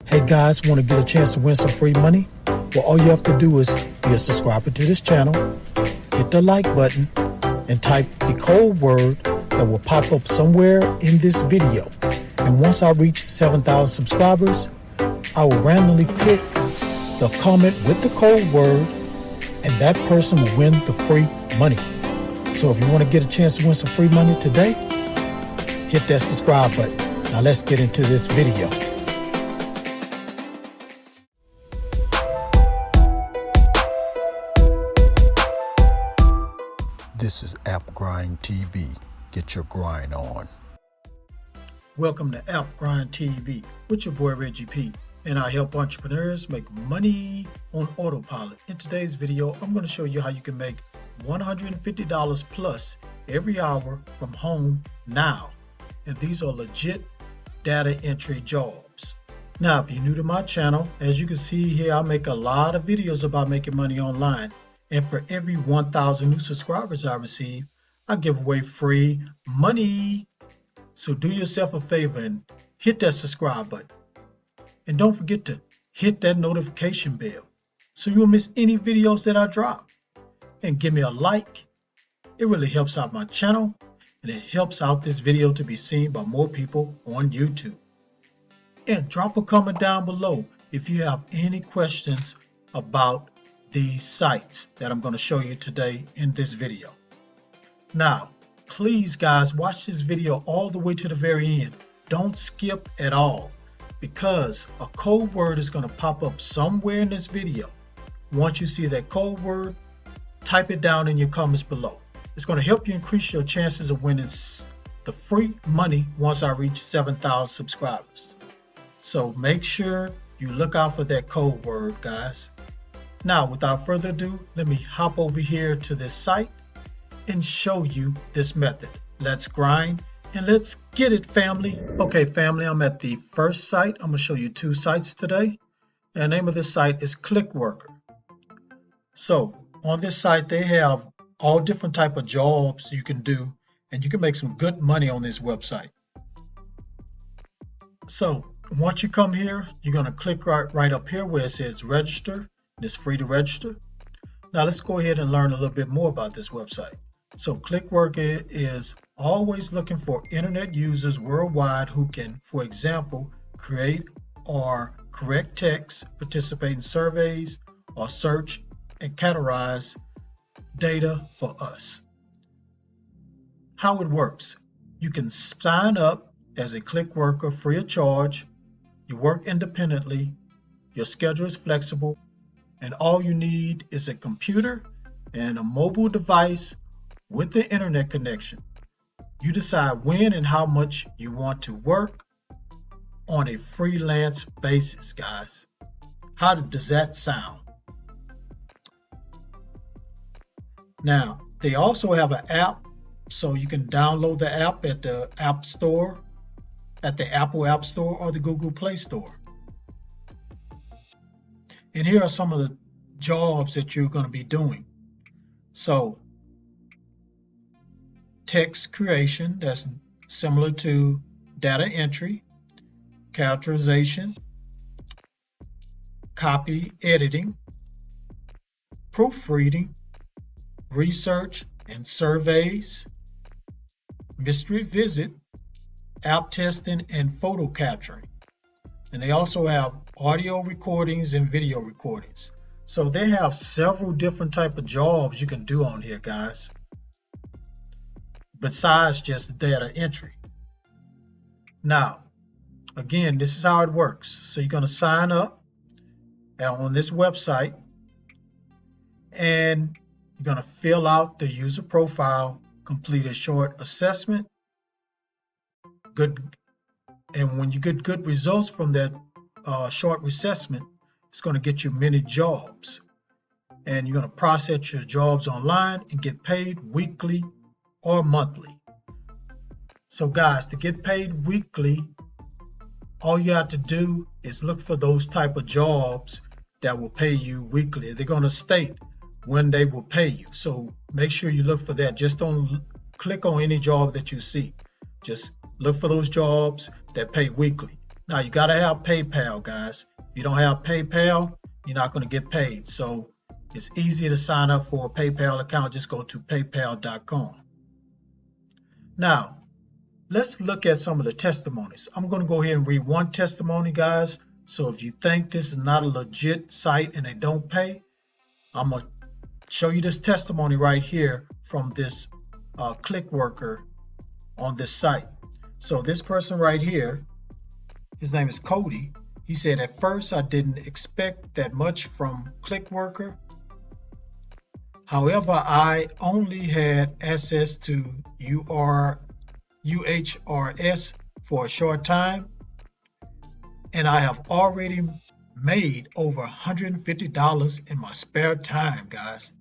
Hey guys, want to get a chance to win some free money? Well, all you have to do is be a subscriber to this channel, hit the like button, and type the code word that will pop up somewhere in this video. And once I reach 7,000 subscribers, I will randomly pick the comment with the code word, and that person will win the free money. So if you want to get a chance to win some free money today, hit that subscribe button. Now let's get into this video. This is AppGrind TV. Get your grind on. Welcome to AppGrind TV with your boy Reggie P. And I help entrepreneurs make money on autopilot. In today's video, I'm going to show you how you can make $150 plus every hour from home now. And these are legit data entry jobs. Now, if you're new to my channel, as you can see here, I make a lot of videos about making money online. And for every 1,000 new subscribers I receive, I give away free money. So do yourself a favor and hit that subscribe button. And don't forget to hit that notification bell so you won't miss any videos that I drop. And give me a like. It really helps out my channel, and it helps out this video to be seen by more people on YouTube. And drop a comment down below if you have any questions about these sites that I'm going to show you today in this video. Now, please guys, watch this video all the way to the very end. Don't skip at all, because a code word is going to pop up somewhere in this video. Once you see that code word, type it down in your comments below. It's going to help you increase your chances of winning the free money once I reach 7,000 subscribers. So make sure you look out for that code word, guys. Now, without further ado, let me hop over here to this site and show you this method. Let's grind and let's get it, family. Okay, family, I'm at the first site. I'm going to show you two sites today. And the name of this site is ClickWorker. So on this site, they have all different type of jobs you can do, and you can make some good money on this website. So once you come here, you're going to click right up here where it says register. It's free to register. Now let's go ahead and learn a little bit more about this website. So ClickWorker is always looking for internet users worldwide who can, for example, create or correct text, participate in surveys, or search and categorize data for us. How it works: you can sign up as a ClickWorker free of charge. You work independently. Your schedule is flexible. And all you need is a computer and a mobile device with the internet connection. You decide when and how much you want to work on a freelance basis, guys. How does that sound? Now, they also have an app, so you can download the app at the App Store, at the Apple App Store or the Google Play Store. And here are some of the jobs that you're going to be doing. So, text creation, that's similar to data entry, characterization, copy editing, proofreading, research and surveys, mystery visit, app testing, and photo capturing. And they also have audio recordings and video recordings. So they have several different type of jobs you can do on here, guys, besides just data entry. Now, again, this is how it works. So you're going to sign up on this website, and you're going to fill out the user profile, complete a short assessment. And when you get good results from that short assessment, it's going to get you many jobs. And you're going to process your jobs online and get paid weekly or monthly. So guys, to get paid weekly, all you have to do is look for those type of jobs that will pay you weekly. They're going to state when they will pay you. So make sure you look for that. Just don't click on any job that you see. Just look for those jobs that pay weekly. Now you got to have PayPal, guys. If you don't have PayPal, you're not going to get paid. So it's easy to sign up for a PayPal account. Just go to paypal.com. Now, let's look at some of the testimonies. I'm going to go ahead and read one testimony, guys. So if you think this is not a legit site and they don't pay, I'm going to show you this testimony right here from this click worker on this site. So this person right here, his name is Cody. He said, at first I didn't expect that much from click worker. However, I only had access to UHRS for a short time, and I have already made over $150 in my spare time, guys.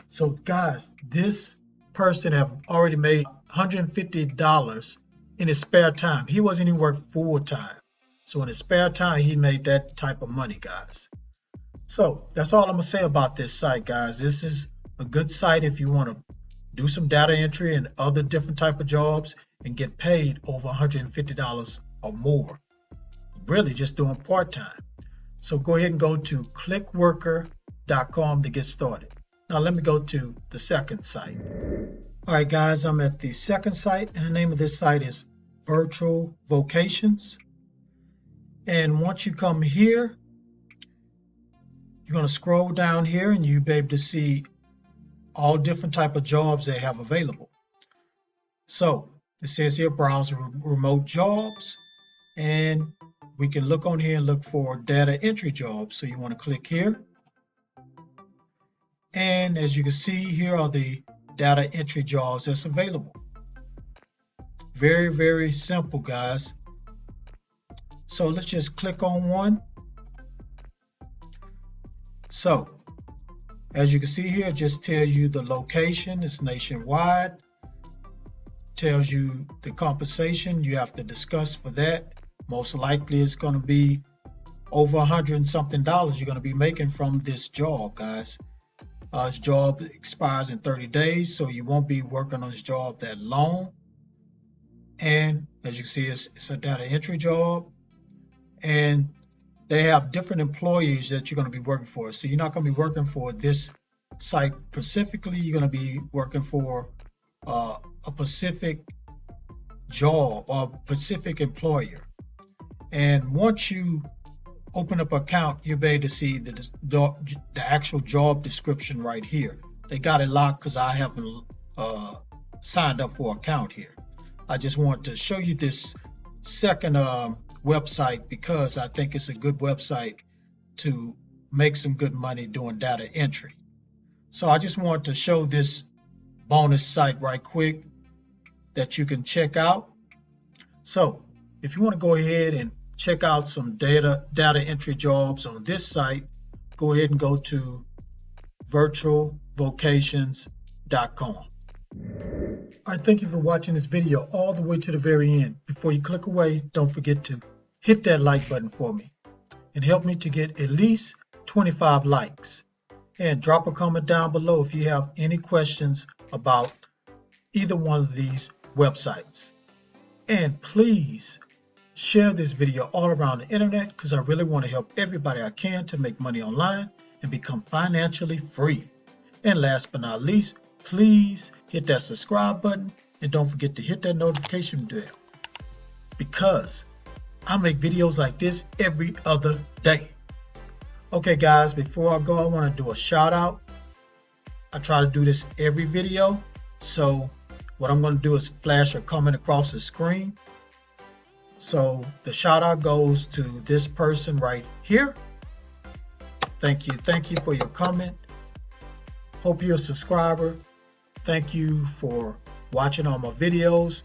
So guys, this person have already made $150 in his spare time. He wasn't even working full time. So in his spare time, he made that type of money, guys. So that's all I'm gonna say about this site, guys. This is a good site if you want to do some data entry and other different type of jobs and get paid over $150 or more. Really just doing part-time. So go ahead and go to clickworker.com to get started. Now let me go to the second site. All right, guys, I'm at the second site, and the name of this site is Virtual Vocations. And once you come here, you're going to scroll down here and you'll be able to see all different type of jobs they have available. So it says here, browse remote jobs, and we can look on here and look for data entry jobs. So you want to click here. And as you can see, here are the data entry jobs that's available. Very, very simple, guys. So let's just click on one. So as you can see here, it just tells you the location. It's nationwide. Tells you the compensation you have to discuss for that. Most likely it's going to be over $100 and something you're going to be making from this job, guys. This job expires in 30 days, so you won't be working on this job that long. And as you can see, it's a data entry job. And they have different employees that you're going to be working for. So you're not going to be working for this site specifically. You're going to be working for a specific job or specific employer. And once you open up an account, you'll be able to see the actual job description right here. They got it locked because I haven't signed up for an account here. I just want to show you this second website because I think it's a good website to make some good money doing data entry. So I just want to show this bonus site right quick that you can check out. So if you want to go ahead and check out some data entry jobs on this site, go ahead and go to virtualvocations.com. All right, thank you for watching this video all the way to the very end. Before you click away, don't forget to hit that like button for me and help me to get at least 25 likes. And drop a comment down below if you have any questions about either one of these websites. And please share this video all around the internet because I really want to help everybody I can to make money online and become financially free. And last but not least, please hit that subscribe button and don't forget to hit that notification bell because I make videos like this every other day. Okay guys, before I go, I want to do a shout out. I try to do this every video. So what I'm going to do is flash a comment across the screen. So the shout out goes to this person right here. Thank you for your comment. Hope you're a subscriber. Thank you for watching all my videos,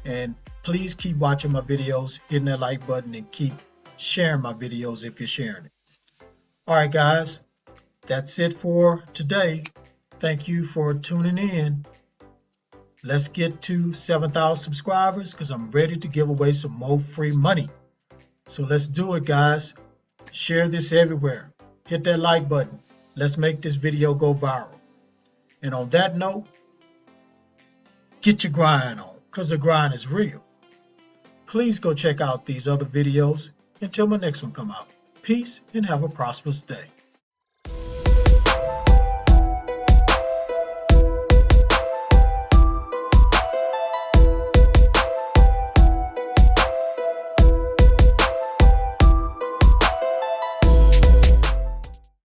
and please keep watching my videos, hitting that like button, and keep sharing my videos if you're sharing it. All right guys, that's it for today. Thank you for tuning in. Let's get to 7,000 subscribers because I'm ready to give away some more free money. So let's do it, guys. Share this everywhere. Hit that like button. Let's make this video go viral. And on that note, get your grind on because the grind is real. Please go check out these other videos until my next one come out. Peace and have a prosperous day.